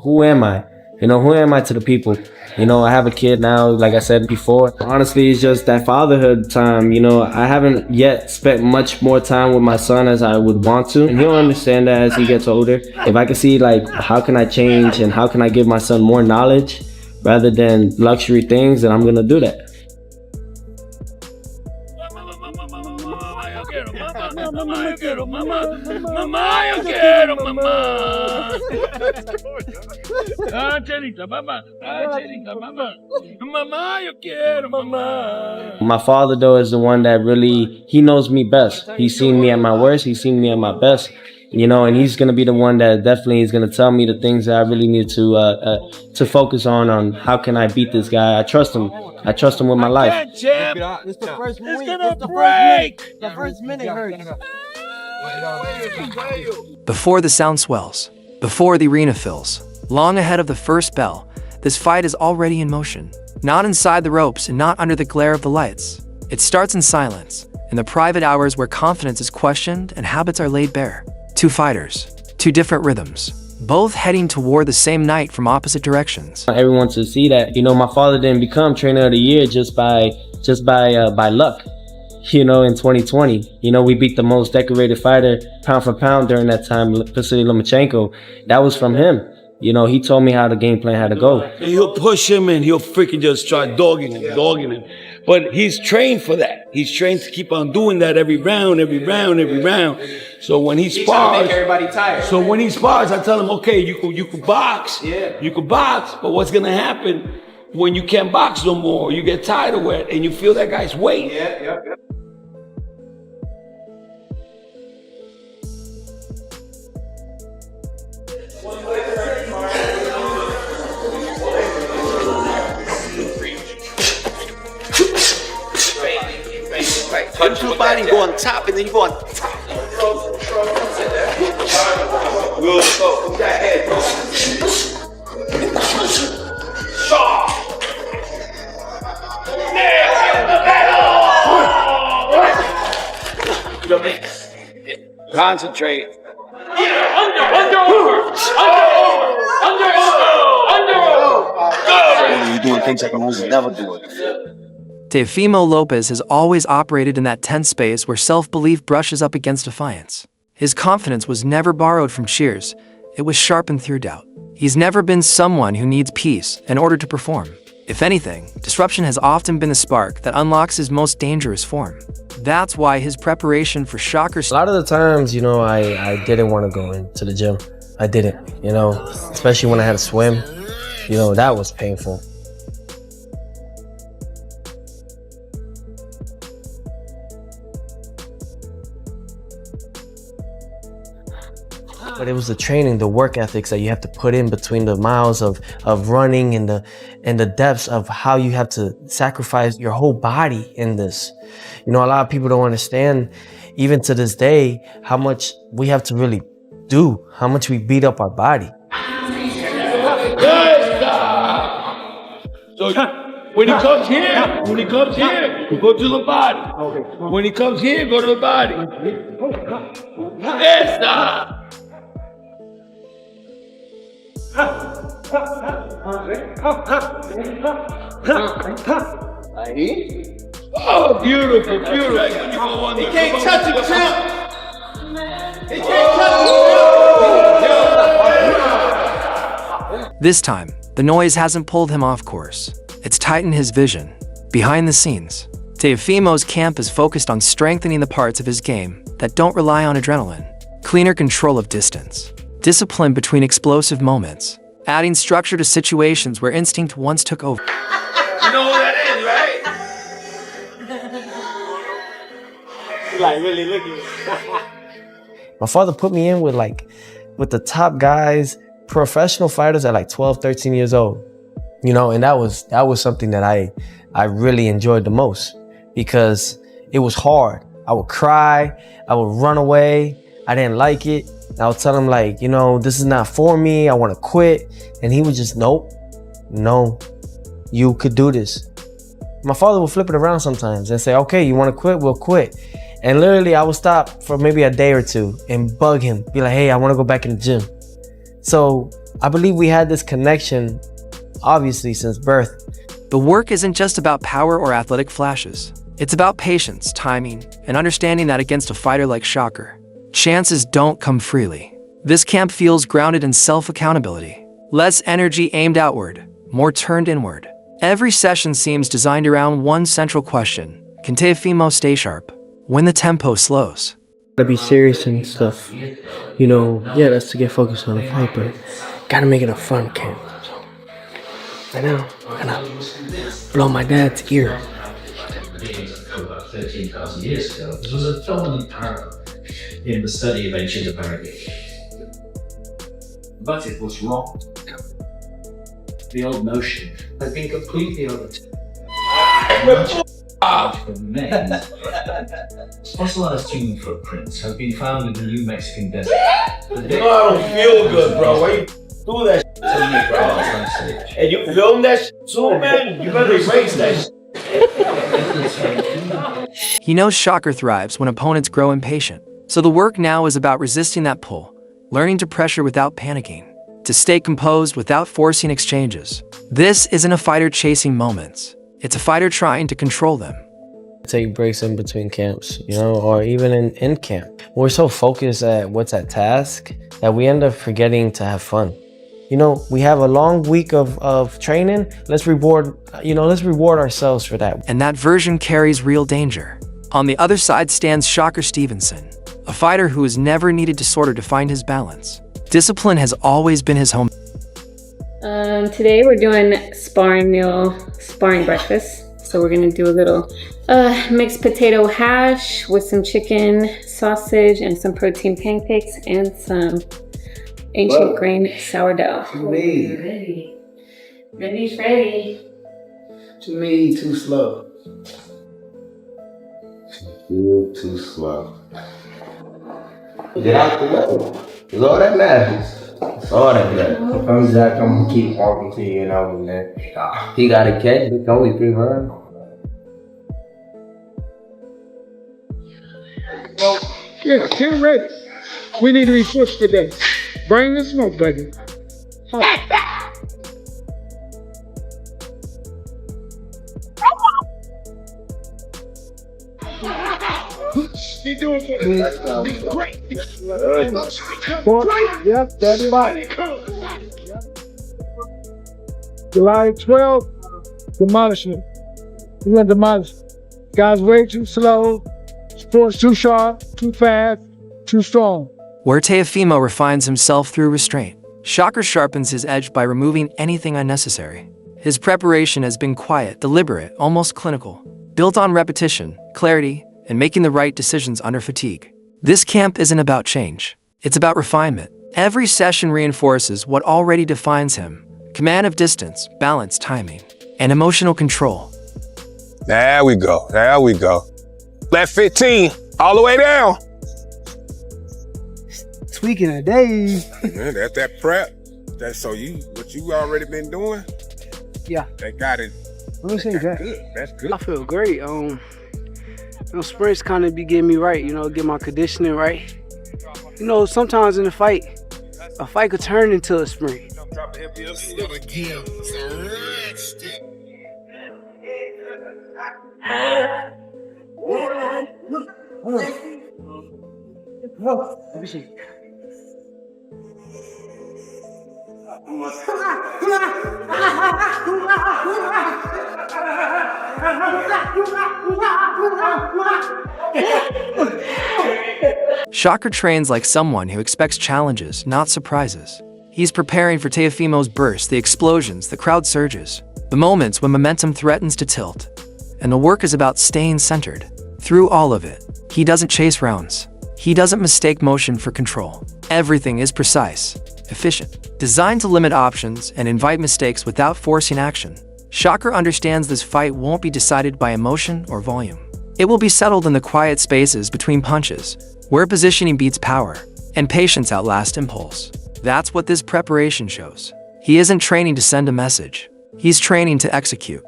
who am I? You know, who am I to the people? You know, I have a kid now, like I said before. Honestly, it's just that fatherhood time. You know, I haven't yet spent much more time with my son as I would want to. And he'll understand that as he gets older. If I can see, like, how can I change and how can I give my son more knowledge rather than luxury things, then I'm going to do that. Mamá, yo quiero, mamá. Mamá, yo quiero, mamá. Ah, Chelita, mamá. Ah, Chelita, mamá. Mamá, yo quiero, mamá. My father, though, is the one that really, he knows me best. He's seen me at my worst. He's seen me at my best. You know, and he's going to be the one that definitely is going to tell me the things that I really need to focus on how can I beat this guy. I trust him. I trust him with my life. It's the first minute. It's gonna break. The first minute hurts. Before the sound swells, before the arena fills, long ahead of the first bell, this fight is already in motion. Not inside the ropes and not under the glare of the lights. It starts in silence, in the private hours where confidence is questioned and habits are laid bare. Two fighters, two different rhythms, both heading toward the same night from opposite directions. Everyone should see that, you know, my father didn't become trainer of the year just by luck. You know, in 2020, you know, we beat the most decorated fighter pound for pound during that time, Vasily Lomachenko. That was from him. You know, he told me how the game plan had to go. And he'll push him and he'll freaking just try dogging him. But he's trained for that. He's trained to keep on doing that every round. So when he spars, make everybody tired. So when he spars, I tell him, okay, you can box. Yeah. You can box, but what's gonna happen when you can't box no more? You get tired of it and you feel that guy's weight. Yeah. Punch your body and go on top, and then you go on top. Good. Put that head. Concentrate. You're doing things I can almost never do it. Teofimo Lopez has always operated in that tense space where self-belief brushes up against defiance. His confidence was never borrowed from cheers. It was sharpened through doubt. He's never been someone who needs peace in order to perform. If anything, disruption has often been the spark that unlocks his most dangerous form. That's why his preparation for Shakur... A lot of the times, you know, I didn't want to go into the gym. I didn't, you know, especially when I had to swim. You know, that was painful. But it was the training, the work ethics that you have to put in between the miles of running and the depths of how you have to sacrifice your whole body in this. You know, a lot of people don't understand, even to this day, how much we have to really do, how much we beat up our body. So when he comes here, you go to the body. When he comes here, go to the body. Esta. Oh, beautiful. He can't touch it, champ. He can't touch it. This time, the noise hasn't pulled him off course. It's tightened his vision. Behind the scenes, Teofimo's camp is focused on strengthening the parts of his game that don't rely on adrenaline. Cleaner control of distance, discipline between explosive moments, adding structure to situations where instinct once took over. You know who that is, right? Like really looking. My father put me in with the top guys, professional fighters at like 12, 13 years old. You know, and that was something that I really enjoyed the most because it was hard. I would cry, I would run away, I didn't like it. I would tell him like, you know, this is not for me, I want to quit. And he would just, nope, no, you could do this. My father would flip it around sometimes and say, okay, you want to quit? We'll quit. And literally I would stop for maybe a day or two and bug him, be like, hey, I want to go back in the gym. So I believe we had this connection, obviously, since birth. The work isn't just about power or athletic flashes. It's about patience, timing, and understanding that against a fighter like Shakur, chances don't come freely. This camp feels grounded in self-accountability. Less energy aimed outward, more turned inward. Every session seems designed around one central question. Can Teofimo stay sharp when the tempo slows? Gotta be serious and stuff. You know, yeah, that's to get focused on the fight, but gotta make it a fun camp. So, right now, I'm gonna blow my dad's ear. About 13,000 years ago, this was a dominant power in the study of ancient America. But it was wrong. The old notion had been completely overturned. Fossilized human footprints have been found in the New Mexican desert. I don't feel good, bro. Why you do that to me, bro? And you film that too, man? You better erase that. He knows Shakur thrives when opponents grow impatient. So the work now is about resisting that pull, learning to pressure without panicking, to stay composed without forcing exchanges. This isn't a fighter chasing moments. It's a fighter trying to control them. Take breaks in between camps, you know, or even in camp. We're so focused at what's at task that we end up forgetting to have fun. You know, we have a long week of training. Let's reward ourselves for that. And that version carries real danger. On the other side stands Shakur Stevenson, a fighter who has never needed disorder to find his balance. Discipline has always been his home. Today we're doing sparring breakfast. So we're gonna do a little mixed potato hash with some chicken, sausage, and some protein pancakes and some ancient grain sourdough. Ready. Ready's ready. To me, too slow. You're too slow. Get out the way. It's all that matters. It's all that matters. If I'm Zach, I'm gonna keep walking to you and I will let. He got a catch. It's only 3 rounds. Yeah, get ready. We need to be pushed today. Bring the smoke, buddy. He doing it. Great. Yep, that's right. July 12th, demolishment. We're gonna demolish. Guys way too slow. Sports too sharp, too fast, too strong. Where Teofimo refines himself through restraint, Shakur sharpens his edge by removing anything unnecessary. His preparation has been quiet, deliberate, almost clinical, built on repetition, clarity, and making the right decisions under fatigue. This camp isn't about change. It's about refinement. Every session reinforces what already defines him: command of distance, balance, timing, and emotional control. There we go. There we go. Left 15, all the way down. Tweaking a day. Man, that's that prep. That's so what you already been doing? Yeah. That got it. Let me see that. Good. That's good. I feel great. Sprints kind of be getting me right, get my conditioning right. Sometimes in a fight could turn into a sprint. Let me see. Shakur trains like someone who expects challenges, not surprises. He's preparing for Teofimo's burst, the explosions, the crowd surges, the moments when momentum threatens to tilt. And the work is about staying centered. Through all of it, he doesn't chase rounds. He doesn't mistake motion for control. Everything is precise, efficient, designed to limit options and invite mistakes without forcing action. Shakur understands this fight won't be decided by emotion or volume. It will be settled in the quiet spaces between punches, where positioning beats power and patience outlast impulse. That's what this preparation shows. He isn't training to send a message. He's training to execute.